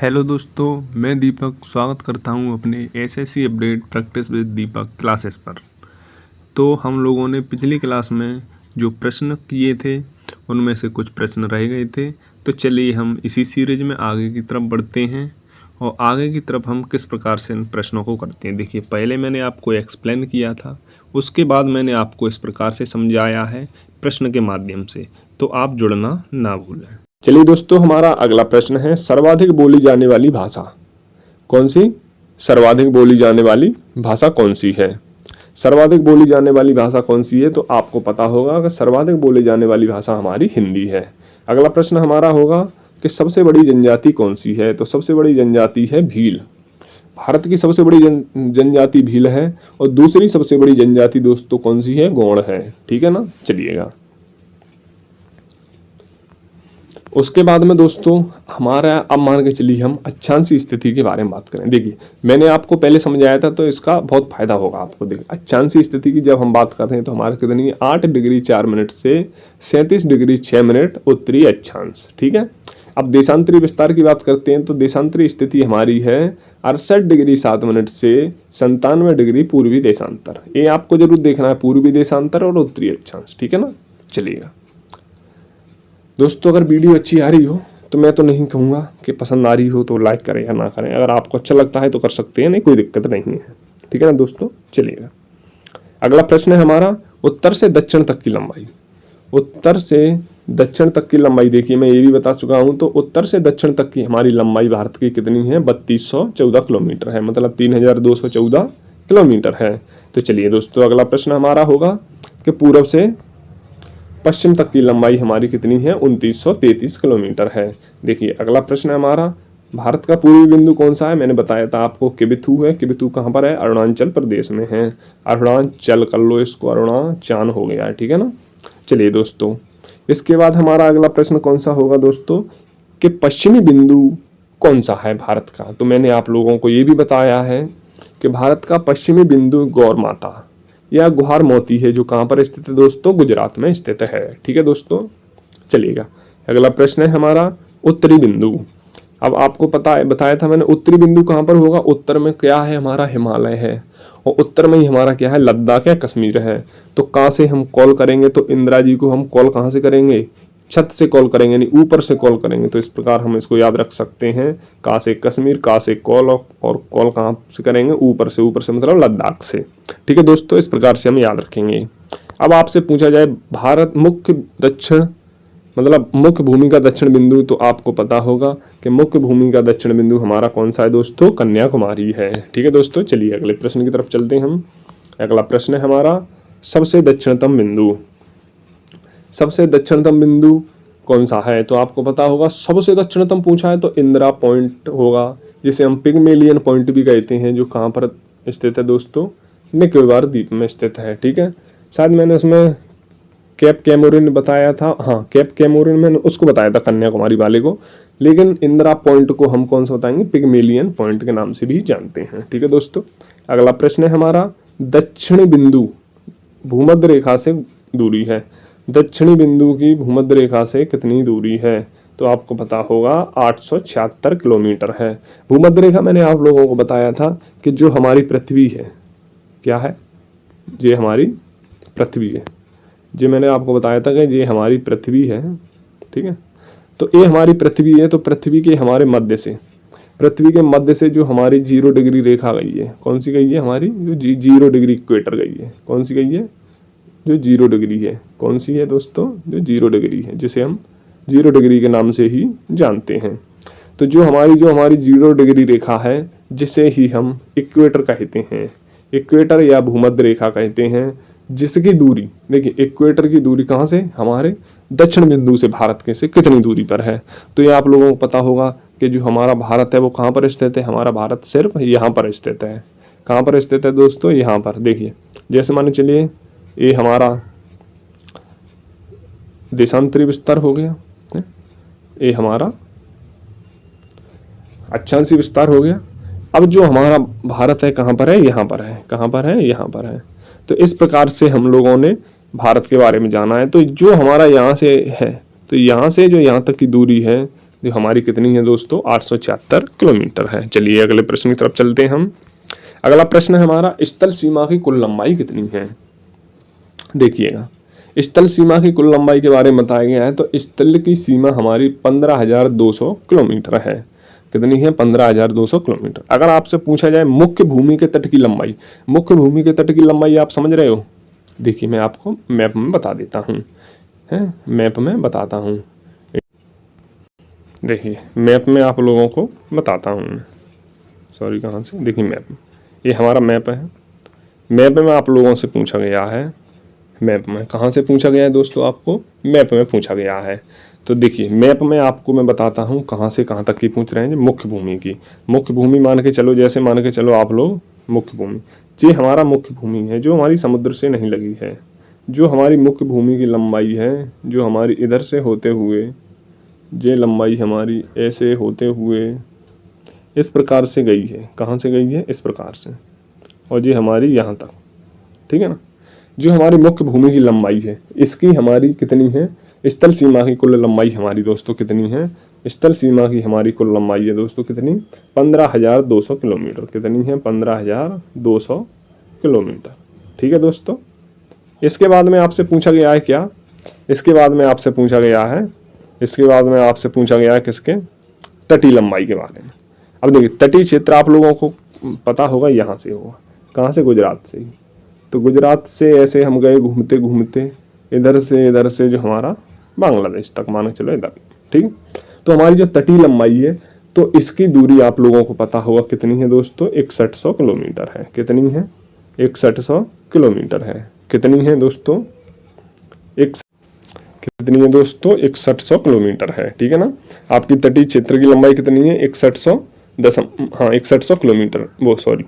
Hello दोस्तों, मैं दीपक स्वागत करता हूं अपने SSC update practice with Deepak classes पर। तो हम लोगों ने पिछली क्लास में जो प्रश्न किए थे उनमें से कुछ प्रश्न रह गए थे। तो चलिए हम इसी सीरीज में आगे की तरफ बढ़ते हैं और आगे की तरफ हम किस प्रकार से इन प्रश्नों को करते हैं। देखिए, पहले मैंने आपको एक्सप्लेन किया था, उसके बाद मैंने आपको इस प्रकार से समझाया है प्रश्न के माध्यम से, तो आप जुड़ना ना भूलें। चलिए दोस्तों, हमारा अगला प्रश्न है सर्वाधिक बोली जाने वाली भाषा कौन सी? सर्वाधिक बोली जाने वाली भाषा कौन सी है? सर्वाधिक बोली जाने वाली भाषा कौन सी है? तो आपको पता होगा कि सर्वाधिक बोली जाने वाली भाषा हमारी हिंदी है। अगला प्रश्न हमारा होगा कि सबसे बड़ी जनजाति कौन सी है? तो सबसे बड़ी जनजाति है भील। भारत की सबसे बड़ी जनजाति भील है और दूसरी सबसे बड़ी जनजाति दोस्तों कौन सी है? गौड़ है। ठीक है ना। चलिएगा, उसके बाद में दोस्तों हमारा अब मान के चलिए हम अक्षांश स्थिति के बारे में बात करें। देखिए, मैंने आपको पहले समझाया था तो इसका बहुत फायदा होगा आपको। देखिए, अक्षांश स्थिति की जब हम बात कर रहे हैं तो हमारे कितनी है? 8 डिग्री 4 मिनट से 37 डिग्री 6 मिनट उत्तरी अक्षांश। ठीक है। अब देशांतरी विस्तार की बात करते हैं तो देशांतरी स्थिति हमारी है 68 डिग्री 7 मिनट से 97 डिग्री पूर्वी देशांतर। ये आपको जरूर देखना है, पूर्वी देशांतर और उत्तरी अक्षांश। ठीक है ना। चलिएगा दोस्तों, अगर वीडियो अच्छी आ रही हो तो मैं तो नहीं कहूँगा कि पसंद आ रही हो तो लाइक करें या ना करें। अगर आपको अच्छा लगता है तो कर सकते हैं, नहीं कोई दिक्कत नहीं है। ठीक है ना दोस्तों। चलिएगा, अगला प्रश्न है हमारा उत्तर से दक्षिण तक की लंबाई। उत्तर से दक्षिण तक की लंबाई देखिए, मैं ये भी बता चुका हूँ। तो उत्तर से दक्षिण तक की हमारी लंबाई भारत की कितनी है? 3214 किलोमीटर है, मतलब 3214 किलोमीटर है। तो चलिए दोस्तों, अगला प्रश्न हमारा होगा कि पूर्व से पश्चिम तक की लंबाई हमारी कितनी है? 2933 किलोमीटर है। देखिए, अगला प्रश्न है हमारा भारत का पूर्वी बिंदु कौन सा है? मैंने बताया था आपको किबिथु है। किबिथु कहाँ पर है? अरुणाचल प्रदेश में है। अरुणाचल कर लो इसको, अरुणाचल हो गया है। ठीक है ना। चलिए दोस्तों, इसके बाद हमारा अगला प्रश्न कौन सा होगा दोस्तों कि पश्चिमी बिंदु कौन सा है भारत का? तो मैंने आप लोगों को ये भी बताया है कि भारत का पश्चिमी बिंदु गौर माता या गुहार मोती है, जो कहाँ पर स्थित है दोस्तों? गुजरात में स्थित है। ठीक है दोस्तों। चलिएगा, अगला प्रश्न है हमारा उत्तरी बिंदु। अब आपको पता है, बताया था मैंने, उत्तरी बिंदु कहाँ पर होगा? उत्तर में क्या है हमारा? हिमालय है। और उत्तर में ही हमारा क्या है? लद्दाख या कश्मीर है। तो कहाँ से हम कॉल करेंगे? तो इंदिरा जी को हम कॉल कहाँ से करेंगे? छत से कॉल करेंगे, यानी ऊपर से कॉल करेंगे। तो इस प्रकार हम इसको याद रख सकते हैं, कहाँ से कश्मीर, कहाँ से कॉल, और कॉल कहाँ से करेंगे? ऊपर से। ऊपर से मतलब लद्दाख से। ठीक है दोस्तों, इस प्रकार से हम याद रखेंगे। अब आपसे पूछा जाए भारत मुख्य दक्षिण, मतलब मुख्य भूमि का दक्षिण बिंदु, तो आपको पता होगा कि मुख्य भूमि का दक्षिण बिंदु हमारा कौन सा है दोस्तों? कन्याकुमारी है। ठीक है दोस्तों। चलिए अगले प्रश्न की तरफ चलते हैं हम। अगला प्रश्न है हमारा सबसे दक्षिणतम बिंदु। सबसे दक्षिणतम बिंदु कौन सा है? तो आपको पता होगा, सबसे दक्षिणतम पूछा है तो इंदिरा पॉइंट होगा, जिसे हम पिगमेलियन पॉइंट भी कहते हैं, जो कहाँ पर स्थित है दोस्तों? निकोबार द्वीप में स्थित है। ठीक है। शायद मैंने उसमें केप कैमोरिन बताया था। हाँ, केप कैमोरिन मैंने उसको बताया था, कन्याकुमारी वाले को। लेकिन इंदिरा पॉइंट को हम कौन सा बताएंगे? पिगमेलियन पॉइंट के नाम से भी जानते हैं। ठीक है दोस्तों। अगला प्रश्न है हमारा दक्षिणी बिंदु भूमध्य रेखा से दूरी है। दक्षिणी बिंदु की भूमध्य रेखा से कितनी दूरी है? तो आपको पता होगा 876 किलोमीटर है। भूमध्य रेखा मैंने आप लोगों को बताया था कि जो हमारी पृथ्वी है, क्या है? ये हमारी पृथ्वी है। जो मैंने आपको बताया था कि ये हमारी पृथ्वी है। ठीक है। तो ये हमारी पृथ्वी है, तो पृथ्वी के हमारे मध्य से, पृथ्वी के मध्य से जो हमारी 0 डिग्री रेखा गई है, कौन सी गई है? हमारी जो 0 डिग्री इक्वेटर गई है, कौन सी गई है? जो 0 डिग्री है। कौन सी है दोस्तों? जो 0 डिग्री है, जिसे हम 0 डिग्री के नाम से ही जानते हैं। तो जो हमारी 0 डिग्री रेखा है, जिसे ही हम इक्वेटर कहते हैं, इक्वेटर या भूमध्य रेखा कहते हैं, जिसकी दूरी, देखिए इक्वेटर की दूरी कहाँ से? हमारे दक्षिण बिंदु से भारत के से कितनी दूरी पर है? तो ये आप लोगों को पता होगा कि जो हमारा भारत है वो कहाँ पर स्थित है? हमारा भारत सिर्फ यहाँ पर स्थित है। कहाँ पर स्थित है दोस्तों? यहाँ पर। देखिए, जैसे मान चलिए ये हमारा देशांतरी विस्तार हो गया, ये हमारा अक्षांशी विस्तार हो गया। अब जो हमारा भारत है कहाँ पर है? यहाँ पर है। कहाँ पर है? यहाँ पर है। तो इस प्रकार से हम लोगों ने भारत के बारे में जाना है। तो जो हमारा यहाँ से है, तो यहाँ से जो यहाँ तक की दूरी है जो हमारी कितनी है दोस्तों 876 किलोमीटर है। चलिए अगले प्रश्न की तरफ चलते हैं हम। अगला प्रश्न है हमारा, स्थल सीमा की कुल लंबाई कितनी है। देखिएगा, स्थल सीमा की कुल लंबाई के बारे में बताया गया है। तो स्थल की सीमा हमारी 15,200 किलोमीटर है। कितनी है 15,200 किलोमीटर। अगर आपसे पूछा जाए मुख्य भूमि के तट की लंबाई, मुख्य भूमि के तट की लंबाई आप समझ रहे हो। देखिए मैं आपको मैप में बता देता हूँ, है मैप में बताता हूँ। देखिए मैप में आप लोगों को बताता हूँ, सॉरी कहाँ से, देखिए मैप, ये हमारा मैप है। मैप में आप लोगों से पूछा गया है, मैप में कहाँ से पूछा गया है दोस्तों, आपको मैप में पूछा गया है। तो देखिए मैप में आपको मैं बताता हूँ कहाँ से कहाँ तक की पूछ रहे हैं। मुख्य भूमि की, मुख्य भूमि मान के चलो, जैसे मान के चलो आप लोग मुख्य भूमि, ये हमारा मुख्य भूमि है जो हमारी समुद्र से नहीं लगी है। जो हमारी मुख्य भूमि की लंबाई है, जो हमारी इधर से होते हुए, ये लंबाई हमारी ऐसे होते हुए इस प्रकार से गई है। कहाँ से गई है, इस प्रकार से, और ये हमारी यहाँ तक, ठीक है ना। जो हमारी मुख्य भूमि की लंबाई है, इसकी हमारी कितनी है, स्थल सीमा की कुल लंबाई हमारी दोस्तों कितनी है, स्थल सीमा की हमारी कुल लंबाई है दोस्तों कितनी, 15,200 किलोमीटर। कितनी है 15,200 किलोमीटर, ठीक है दोस्तों। इसके बाद में आपसे पूछा गया है क्या, इसके बाद में आपसे पूछा गया है, इसके बाद में आपसे पूछा गया है किसके, तटीय लंबाई के बारे में। अब देखिए तटीय क्षेत्र आप लोगों को पता होगा, यहाँ से होगा, कहाँ से, गुजरात से ही। तो गुजरात से ऐसे हम गए घूमते घूमते इधर से जो हमारा बांग्लादेश तक मान के चलो इधर, ठीक। तो हमारी जो तटीय लंबाई है, तो इसकी दूरी आप लोगों को पता होगा कितनी है दोस्तों, 6100 किलोमीटर है। कितनी है, 6100 किलोमीटर है। कितनी है दोस्तों, कितनी है दोस्तों, 6100 किलोमीटर है, ठीक है ना। आपकी तटीय क्षेत्र की लंबाई कितनी है, 6100 किलोमीटर, वो सॉरी,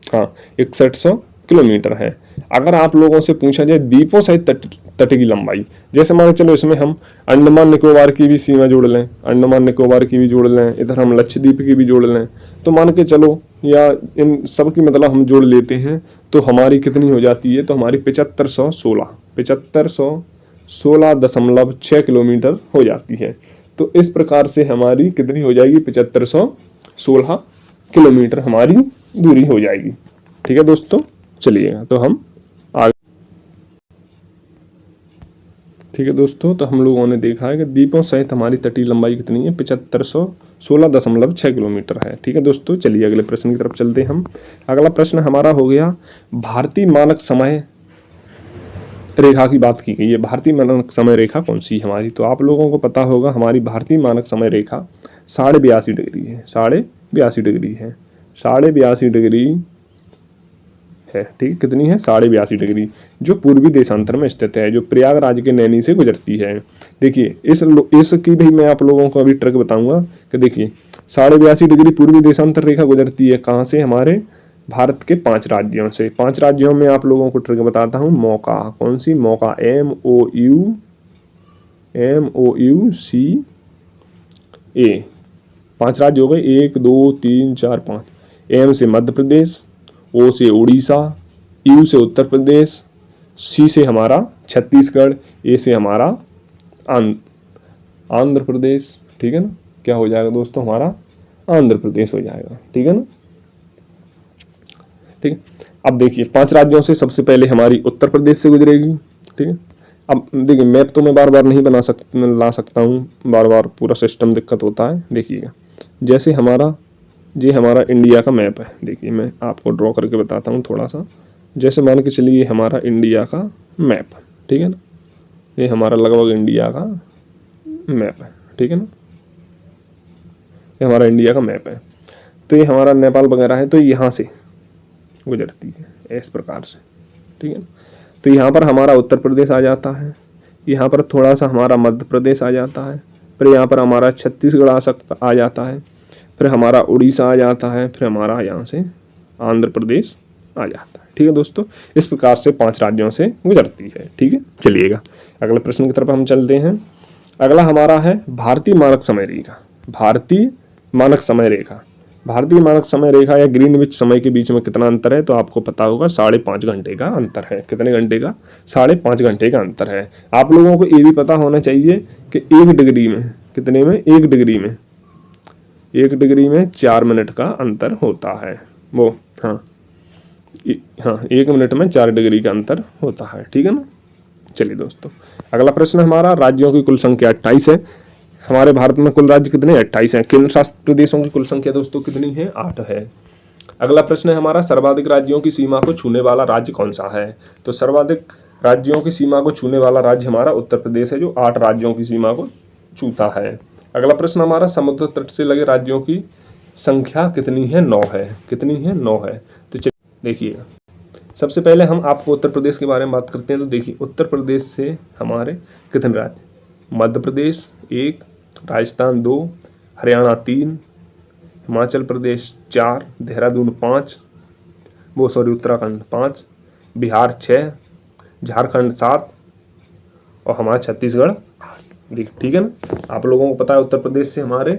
हाँ 6100 किलोमीटर है। अगर आप लोगों से पूछा जाए द्वीपों सहित तट की लंबाई, जैसे मान चलो इसमें हम अंडमान निकोबार की भी सीमा जोड़ लें, अंडमान निकोबार की भी जोड़ लें, इधर हम लक्षद्वीप की भी जोड़ लें, तो मान के चलो, या इन सब की मतलब हम जोड़ लेते हैं, तो हमारी कितनी हो जाती है, तो हमारी 7516.6 किलोमीटर हो जाती है। तो इस प्रकार से हमारी कितनी हो जाएगी, 7516 किलोमीटर हमारी दूरी हो जाएगी, ठीक है दोस्तों। चलिएगा तो हम आगे, ठीक है दोस्तों। तो हम लोगों ने देखा है कि द्वीपों सहित हमारी तटीय लंबाई कितनी है, 7516.6 किलोमीटर है, ठीक है दोस्तों। चलिए अगले प्रश्न की तरफ चलते हैं हम। अगला प्रश्न हमारा हो गया, भारतीय मानक समय रेखा की बात की गई है। भारतीय मानक समय रेखा कौन सी है हमारी, तो आप लोगों को पता होगा हमारी भारतीय मानक समय रेखा 82.5 डिग्री है, 82.5 डिग्री है, 82.5 डिग्री है, ठीक। कितनी है, 82.5 डिग्री, जो पूर्वी देशांतर में स्थित है, जो प्रयागराज के नैनी से गुजरती है। देखिए इसकी भी मैं आप लोगों को अभी ट्रिक बताऊंगा कि देखिए 82.5 डिग्री पूर्वी देशांतर रेखा गुजरती है कहाँ से, हमारे भारत के 5 राज्यों से। 5 राज्यों में आप लोगों को ट्रिक बताता हूँ। मौका, कौन सी, मौका, MOUCA, 5 राज्य हो गए, 1 2 3 4 5। M से मध्य प्रदेश, O से उड़ीसा, U से उत्तर प्रदेश, C से हमारा छत्तीसगढ़, A से हमारा आंध्र प्रदेश, ठीक है ना। क्या हो जाएगा दोस्तों, हमारा आंध्र प्रदेश हो जाएगा, ठीक है ना, ठीक। अब देखिए 5 राज्यों से सबसे पहले हमारी उत्तर प्रदेश से गुजरेगी, ठीक है। अब देखिए मैप तो मैं बार बार नहीं ला सकता हूँ, बार बार पूरा सिस्टम दिक्कत होता है। देखिएगा जैसे हमारा, ये हमारा इंडिया का मैप है। देखिए मैं आपको ड्रॉ करके बताता हूँ थोड़ा सा। जैसे मान के चलिए हमारा इंडिया का मैप, ठीक है ना, ये हमारा लगभग इंडिया का मैप है, ठीक है ना, ये हमारा इंडिया का मैप है। तो ये हमारा नेपाल वगैरह है, तो यहाँ से गुजरती है इस प्रकार से, ठीक है। तो यहाँ पर हमारा उत्तर प्रदेश आ जाता है, यहाँ पर थोड़ा सा हमारा मध्य प्रदेश आ जाता है, फिर यहाँ पर हमारा छत्तीसगढ़ आ जाता है, फिर हमारा उड़ीसा आ जाता है, फिर हमारा यहाँ से आंध्र प्रदेश आ जाता है, ठीक है दोस्तों। इस प्रकार से 5 राज्यों से गुजरती है, ठीक है। चलिएगा अगले प्रश्न की तरफ हम चलते हैं। अगला हमारा है भारतीय मानक समय रेखा। भारतीय मानक समय रेखा, भारतीय मानक समय रेखा या ग्रीनविच समय के बीच में कितना अंतर है, तो आपको पता होगा 5.5 घंटे का अंतर है। कितने घंटे का, 5.5 घंटे का अंतर है। आप लोगों को ये भी पता होना चाहिए कि 1 डिग्री में कितने में? 1 डिग्री में। 1 डिग्री में 4 मिनट का अंतर होता है। वो हाँ 1 मिनट में 4 डिग्री का अंतर होता है, ठीक है ना। चलिए दोस्तों, अगला प्रश्न हमारा, राज्यों की कुल संख्या 28 है। हमारे भारत में कुल राज्य कितने? 28 हैं। केंद्र शासित प्रदेशों की कुल संख्या दोस्तों कितनी है? 8 है। अगला प्रश्न है हमारा, सर्वाधिक राज्यों की सीमा को छूने वाला राज्य कौन सा है? तो सर्वाधिक राज्यों की सीमा को छूने वाला राज्य हमारा उत्तर प्रदेश है, जो 8 राज्यों की सीमा को छूता है। अगला प्रश्न हमारा, समुद्र तट से लगे राज्यों की संख्या कितनी है? 9 है। कितनी है? 9 है। तो चलिए देखिएगा, सबसे पहले हम आपको उत्तर प्रदेश के बारे में बात करते हैं। तो देखिए, उत्तर प्रदेश से हमारे कितने राज्य? मध्य प्रदेश 1, राजस्थान 2, हरियाणा 3, हिमाचल प्रदेश 4, देहरादून 5, उत्तराखंड 5, बिहार 6, झारखंड 7 और हमारा छत्तीसगढ़ 8। ठीक है ना। आप लोगों को पता है उत्तर प्रदेश से हमारे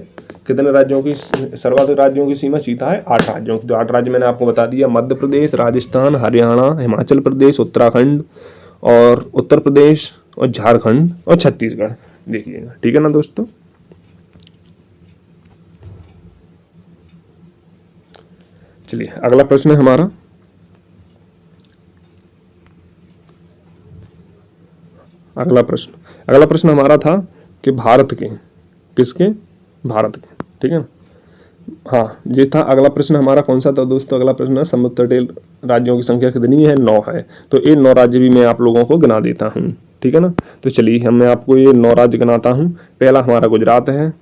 कितने राज्यों की, सर्वाधिक राज्यों की सीमा सीता है? 8 राज्यों की। तो 8 राज्य मैंने आपको बता दिया, मध्य प्रदेश, राजस्थान, हरियाणा, हिमाचल प्रदेश, उत्तराखंड और उत्तर प्रदेश और झारखंड और छत्तीसगढ़। देखिएगा, ठीक है ना दोस्तों। चलिए अगला प्रश्न है हमारा, अगला प्रश्न हमारा था कि भारत के, किसके? भारत के, ठीक है। हाँ ये था अगला प्रश्न हमारा। कौन सा था दोस्तों? अगला प्रश्न है, समुद्र तटीय राज्यों की संख्या कितनी है? 9 है। तो ये 9 राज्य भी मैं आप लोगों को गिना देता हूँ, ठीक है ना। तो चलिए मैं आपको ये 9 राज्य गिनाता हूँ। पहला हमारा गुजरात है,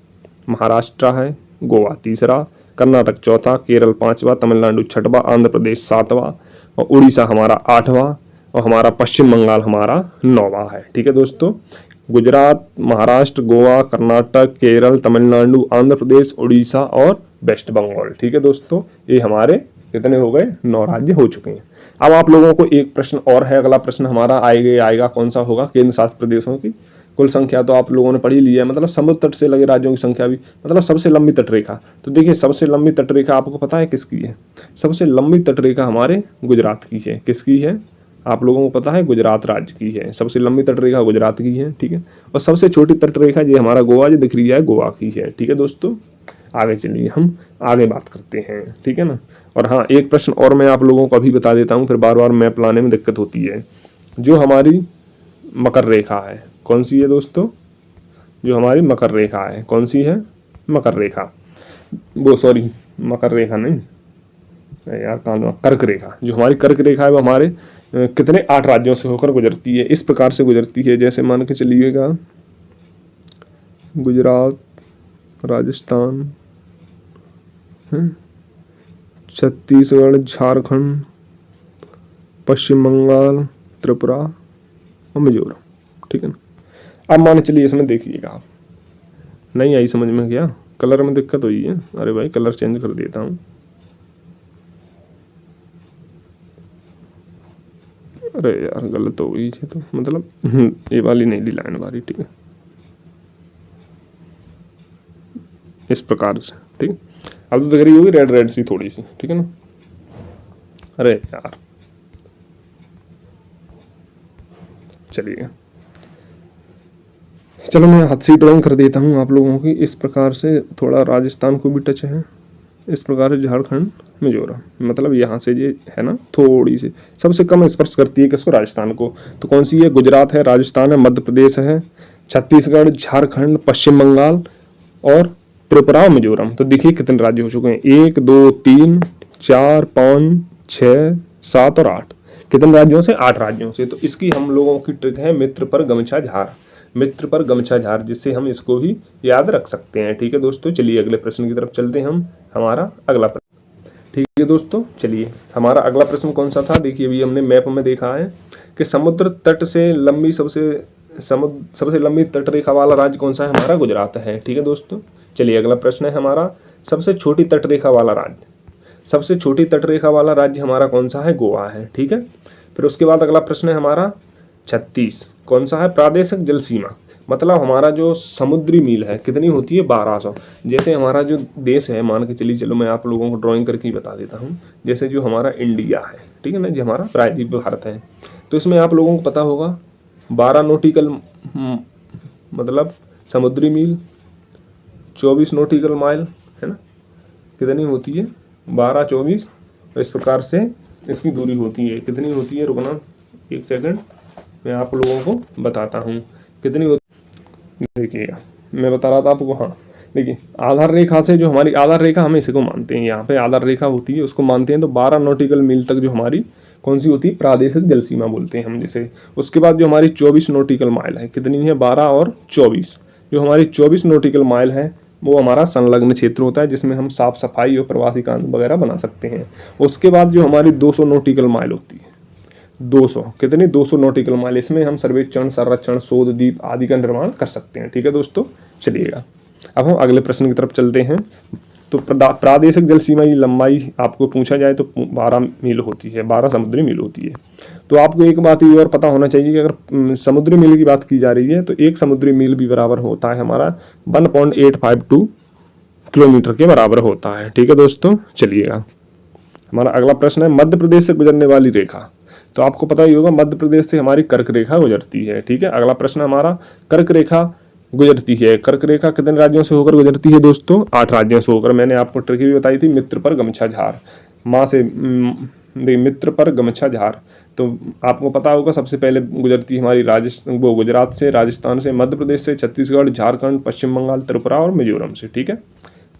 महाराष्ट्र है, गोवा तीसरा, कर्नाटक चौथा, केरल 5वां, तमिलनाडु 6वां, आंध्र प्रदेश 7वां और उड़ीसा हमारा 8वां और हमारा पश्चिम बंगाल हमारा 9वां है, ठीक है दोस्तों। गुजरात, महाराष्ट्र, गोवा, कर्नाटक, केरल, तमिलनाडु, आंध्र प्रदेश, उड़ीसा और वेस्ट बंगाल, ठीक है दोस्तों। ये हमारे कितने हो गए? 9 राज्य हो चुके हैं। अब आप लोगों को एक प्रश्न और है। अगला प्रश्न हमारा आएगा कौन सा होगा? केंद्र शासित प्रदेशों की कुल संख्या तो आप लोगों ने पढ़ ही ली है, मतलब समुद्र तट से लगे राज्यों की संख्या भी, मतलब सबसे लंबी तटरेखा। तो देखिए, सबसे लंबी तटरेखा आपको पता है किसकी है? सबसे लंबी तटरेखा हमारे गुजरात की है। किसकी है? आप लोगों को पता है, गुजरात राज्य की है। सबसे लंबी तटरेखा गुजरात की है, ठीक है। और सबसे छोटी तटरेखा ये हमारा गोवा जो दिख रही है, गोवा की है, ठीक है दोस्तों। आगे चलिए हम आगे बात करते हैं, ठीक है ना। और हाँ, एक प्रश्न और मैं आप लोगों को अभी बता देता हूँ, फिर बार बार मैप लाने में दिक्कत होती है। जो हमारी मकर रेखा है, कौन सी है दोस्तों? जो हमारी मकर रेखा है, कौन सी है? मकर रेखा, वो सॉरी मकर रेखा नहीं यार, कर्क रेखा। जो हमारी कर्क रेखा है वो हमारे कितने? 8 राज्यों से होकर गुजरती है। इस प्रकार से गुजरती है, जैसे मान के चलिएगा, गुजरात, राजस्थान, छत्तीसगढ़, झारखंड, पश्चिम बंगाल, त्रिपुरा और मिजोरम, ठीक है ना। अब मान चलिए इसमें देखिएगा, आप नहीं आई समझ में? क्या कलर में दिक्कत हुई है? अरे भाई कलर चेंज कर देता हूँ। अरे यार गलत हो गई है, तो मतलब ये वाली नहीं ली, लाइन वाली, ठीक है। इस प्रकार से, ठीक। अब तो दिख रही होगी रेड सी थोड़ी सी, ठीक है ना। अरे यार चलिए, चलो मैं हाथ से ड्राइंग कर देता हूँ आप लोगों की। इस प्रकार से थोड़ा राजस्थान को भी टच है, इस प्रकार से झारखंड, मिजोरम, मतलब यहाँ से ये है ना थोड़ी सी सबसे कम स्पर्श करती है किसको? राजस्थान को। तो कौन सी है? गुजरात है, राजस्थान है, मध्य प्रदेश है, छत्तीसगढ़, झारखंड, पश्चिम बंगाल और त्रिपुरा और मिजोरम। तो देखिए कितने राज्य हो चुके हैं? 1 2 3 4 5 6 7 और 8। कितने राज्यों से? 8 राज्यों से। तो इसकी हम लोगों की ट्रिक है मित्र पर गमछा झार, मित्र पर गमछा झार, जिससे हम इसको भी याद रख सकते हैं, ठीक है दोस्तों। चलिए अगले प्रश्न की तरफ चलते हैं हम। हमारा अगला प्रश्न, ठीक है दोस्तों। चलिए हमारा अगला प्रश्न कौन सा था? देखिए अभी हमने मैप में देखा है कि समुद्र तट से लंबी सबसे लंबी तटरेखा वाला राज्य कौन सा है? हमारा गुजरात है, ठीक है दोस्तों। चलिए अगला प्रश्न है हमारा, सबसे छोटी तटरेखा वाला राज्य, सबसे छोटी तटरेखा वाला राज्य हमारा कौन सा है? गोवा है, ठीक है। फिर उसके बाद अगला प्रश्न है हमारा 36, कौन सा है? प्रादेशिक जल सीमा, मतलब हमारा जो समुद्री मील है कितनी होती है? 1200। जैसे हमारा जो देश है, मान के चलिए, चलो मैं आप लोगों को ड्राइंग करके ही बता देता हूँ। जैसे जो हमारा इंडिया है, ठीक है ना, जो हमारा प्रायद्वीप भारत है, तो इसमें आप लोगों को पता होगा 12 नॉटिकल मतलब समुद्री मील 24 नॉटिकल माइल, है ना, कितनी होती है 12 24, इस प्रकार से इसकी दूरी होती है। कितनी होती है, रुकना 1 सेकंड, मैं आप लोगों को बताता हूँ कितनी होती। देखिएगा मैं बता रहा था आपको, हाँ देखिए आधार रेखा से जो हमारी आधार रेखा, हम इसी को मानते हैं, यहाँ पे आधार रेखा होती है उसको मानते हैं। तो 12 नॉटिकल मील तक जो हमारी कौन सी होती है, प्रादेशिक जल सीमा बोलते हैं हम जिसे। उसके बाद जो हमारी 24 नॉटिकल माइल है, कितनी है 12 और 24, जो हमारी 24 नॉटिकल माइल है वो हमारा संलग्न क्षेत्र होता है जिसमें हम साफ सफाई और प्रवासी काम वगैरह बना सकते हैं। उसके बाद जो हमारी 200 नॉटिकल माइल होती है, 200 कितनी 200 नॉटिकल माइल, इसमें हम सर्वेक्षण, संरक्षण, शोध, द्वीप आदि का निर्माण कर सकते हैं। ठीक है दोस्तों, चलिएगा अब हम अगले प्रश्न की तरफ चलते हैं। तो प्रादेशिक जल सीमा की लंबाई आपको पूछा जाए तो 12 मील होती है, 12 समुद्री मील होती है। तो आपको एक बात ये और पता होना चाहिए कि अगर समुद्री मील की बात की जा रही है तो एक समुद्री मील भी बराबर होता है हमारा 1.852 किलोमीटर के बराबर होता है। ठीक है दोस्तों, चलिएगा हमारा अगला प्रश्न है मध्य प्रदेश से गुजरने वाली रेखा। तो आपको पता ही होगा मध्य प्रदेश से हमारी कर्क रेखा गुजरती है। ठीक है, अगला प्रश्न हमारा कर्क रेखा गुजरती है। कर्क रेखा कितने राज्यों से होकर गुजरती है दोस्तों, 8 राज्यों से होकर। मैंने आपको ट्रिक भी बताई थी, मित्र पर गमछा झार, माँ से मित्र पर गमछा झार। तो आपको पता होगा सबसे पहले गुजरती है हमारी गुजरात से, राजस्थान से, मध्य प्रदेश से, छत्तीसगढ़, झारखंड, पश्चिम बंगाल, त्रिपुरा और मिजोरम से। ठीक है,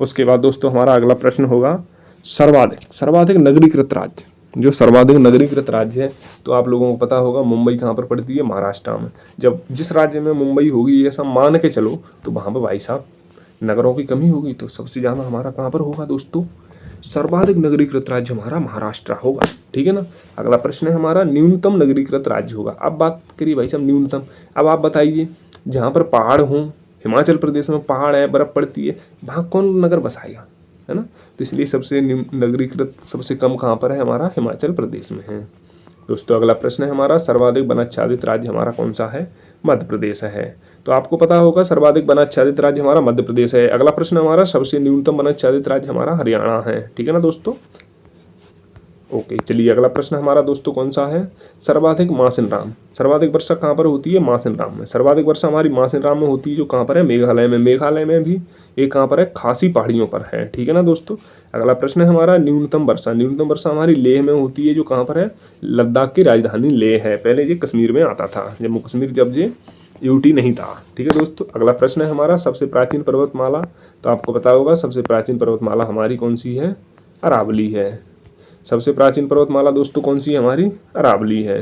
उसके बाद दोस्तों हमारा अगला प्रश्न होगा सर्वाधिक नगरीकृत राज्य। जो सर्वाधिक नगरीकृत राज्य है तो आप लोगों को पता होगा मुंबई कहाँ पर पड़ती है, महाराष्ट्र में। जब जिस राज्य में मुंबई होगी ऐसा मान के चलो तो वहाँ पर भाई साहब नगरों की कमी होगी। तो सबसे ज़्यादा हमारा कहाँ पर होगा दोस्तों, सर्वाधिक नगरीकृत राज्य हमारा महाराष्ट्र होगा। ठीक है ना। अगला प्रश्न है हमारा न्यूनतम नगरीकृत राज्य होगा। अब बात करिए भाई साहब न्यूनतम, अब आप बताइए जहाँ पर पहाड़ हों, हिमाचल प्रदेश में पहाड़ है, बर्फ़ पड़ती है, वहाँ कौन नगर बसाएगा, है ना। तो इसलिए सबसे नगरीकृत सबसे कम कहाँ पर है, हमारा हिमाचल प्रदेश में है। दोस्तों अगला प्रश्न है हमारा सर्वाधिक वनाच्छादित राज्य हमारा कौन सा है, मध्य प्रदेश है। तो आपको पता होगा सर्वाधिक वनाच्छादित राज्य हमारा मध्य प्रदेश है। अगला प्रश्न हमारा सबसे न्यूनतम वनाच्छादित राज्य हमारा हरियाणा है। ठीक है ना दोस्तों, ओके चलिए अगला प्रश्न हमारा दोस्तों कौन सा है, सर्वाधिक मासिनराम। सर्वाधिक वर्षा कहाँ पर होती है, मासिनराम में। सर्वाधिक वर्षा हमारी मासिनराम में होती है, जो कहाँ पर है, मेघालय में। मेघालय में भी एक कहाँ पर है, खासी पहाड़ियों पर है। ठीक है ना दोस्तों। अगला प्रश्न है हमारा न्यूनतम वर्षा। न्यूनतम वर्षा हमारी लेह में होती है, जो कहाँ पर है, लद्दाख की राजधानी लेह है। पहले ये कश्मीर में आता था, जम्मू कश्मीर जब ये यूटी नहीं था। ठीक है दोस्तों। अगला प्रश्न है हमारा सबसे प्राचीन पर्वतमाला। तो आपको पता होगा सबसे प्राचीन पर्वतमाला हमारी कौन सी है, अरावली है। सबसे प्राचीन पर्वतमाला दोस्तों कौन सी है, हमारी अरावली है।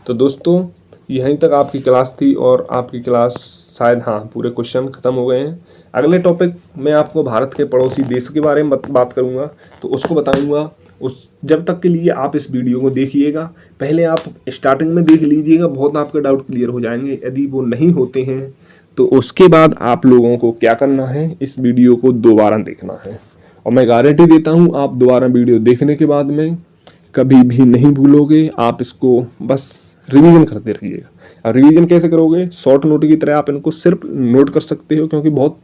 तो दोस्तों यहीं तक आपकी क्लास थी और आपकी क्लास शायद, हाँ, पूरे क्वेश्चन खत्म हो गए हैं। अगले टॉपिक में आपको भारत के पड़ोसी देश के बारे में बात करूंगा, तो उसको बताऊंगा। उस जब तक के लिए आप इस वीडियो को देखिएगा, पहले आप स्टार्टिंग में देख लीजिएगा, बहुत आपके डाउट क्लियर हो जाएंगे। यदि वो नहीं होते हैं तो उसके बाद आप लोगों को क्या करना है, इस वीडियो को दोबारा देखना है। और मैं गारंटी देता हूँ आप दोबारा वीडियो देखने के बाद में कभी भी नहीं भूलोगे। आप इसको बस रिवीजन करते रहिएगा। और रिवीजन कैसे करोगे, शॉर्ट नोट की तरह आप इनको सिर्फ नोट कर सकते हो, क्योंकि बहुत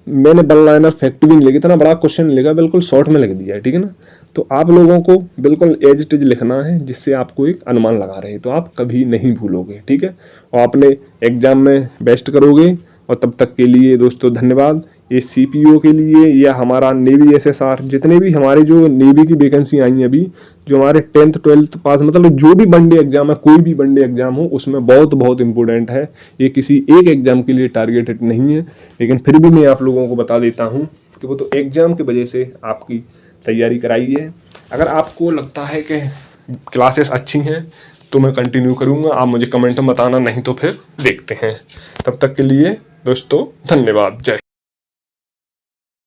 मैंने वन लाइनर फैक्ट भी नहीं लिखा, इतना बड़ा क्वेश्चन लिखा, बिल्कुल शॉर्ट में लिख दिया है। ठीक है ना। तो आप लोगों को बिल्कुल एज इट इज लिखना है, जिससे आपको एक अनुमान लगा रहे, तो आप कभी नहीं भूलोगे। ठीक है, और अपने एग्जाम में बेस्ट करोगे। और तब तक के लिए दोस्तों धन्यवाद। ये सीपीओ के लिए या हमारा नेवी एसएसआर, जितने भी हमारे जो नेवी की वैकेंसी आई हैं अभी, जो हमारे 10th 12th पास, मतलब जो भी वनडे एग्जाम है, कोई भी वनडे एग्जाम हो, उसमें बहुत बहुत इंपॉर्टेंट है। ये किसी एक एग्जाम के लिए टारगेटेड नहीं है, लेकिन फिर भी मैं आप लोगों को बता देता हूँ कि वो तो एग्जाम की वजह से आपकी तैयारी कराई है। अगर आपको लगता है कि क्लासेस अच्छी हैं तो मैं कंटिन्यू करूँगा, आप मुझे कमेंट में बताना, नहीं तो फिर देखते हैं। तब तक के लिए दोस्तों धन्यवाद, जय।